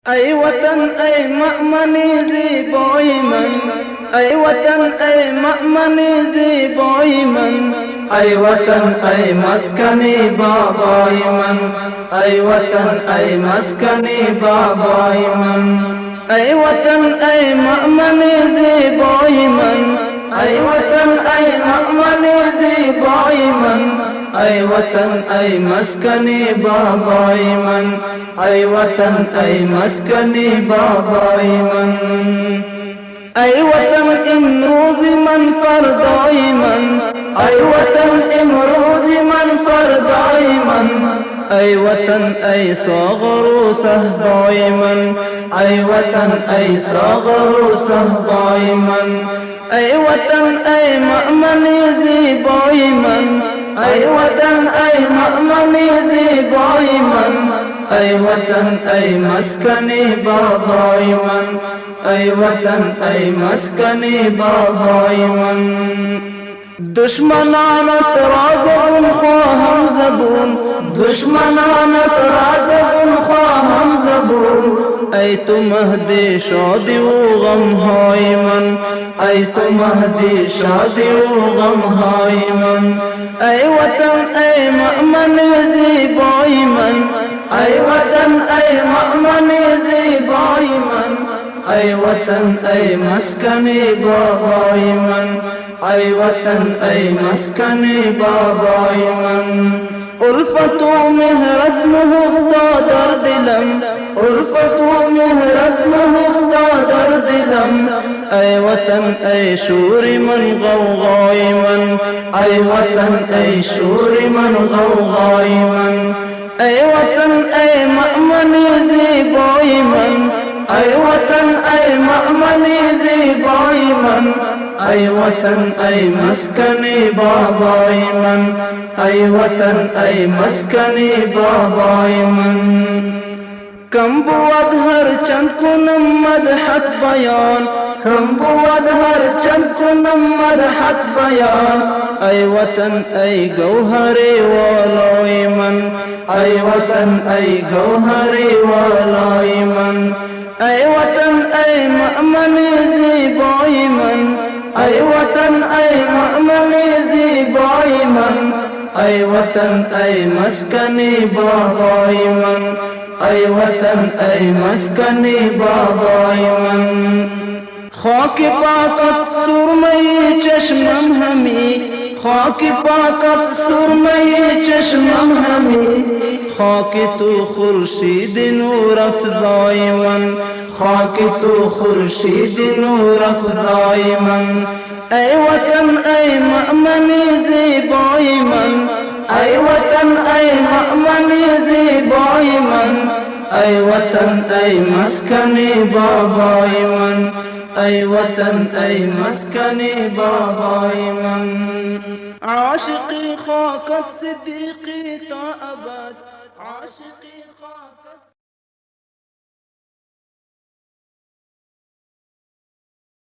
أي وطن أي مأمني زيبوي من أي وطن أي مأمني زيبوي من أي وطن أي مسكني باباي من أي وطن أي مسكني باباي من أي وطن أي مأمني زيبوي من أي وطن أي مأمني زيبوي من أي وطن أي مسكني باباي من أي وطن أي مسكني باباي من أي وطن امروز من فرداي من أي وطن امروز من فرداي من أي وطن أي صغر صهباي من أي وطن أي صغر صهباي من أي وطن أي مأمني زيباي من أي وطن أي مأمني زيباي من أي وطن أي مسكني باباي من أي وطن أي مسكني باباي من دشمنان ترازبون خواهم زبون دشمنان ترازبون خواهم زبون أي تو مهدي شادي وغم هاي من أي تو مهدي شادي وغم هاي من أي وطن أي مأمني زيباي من أي وطن أي مأمني زيباي من أي وطن أي مسكني باباي من أي وطن أي مسكني باباي من ألفة مهرت مهفتا در دلم ألفة مهرت مهفتا در دلم أي وطن أي شور من غوغاي من أي وطن أي شور من غوغاي من أي وطن أي مأمني زيباي من أي وطن أي مأمني زيباي من أي وطن أي مسكني باباي من أي وطن أي مسكني باباي من كم بود هر چند کنم مدحت بیان كم بود هر چند کنم مدحت بیان أي وطن أي گوهری والای من أي وطن أي گوهری والای من أي وطن أي مأمني زيباي من أي وطن أي مأمني زيباي من أي وطن أي مسكني باباي من أي وطن أي مسكني باباي من خاک پاکت سرمئی چشمم همی خاک پاکت سرمئی چشمم همی خاک تو خورشید نور افزای من خاک تو خورشید نور افزای من ای وطن ای مأمنی زیبای من ای وطن ای مأمنی زیبای من ای وطن ای مسکنی بابای من ای وطن ای مسکنی بابای من عاشقی خاکت صدیقی تا ابد عاشقی خاکت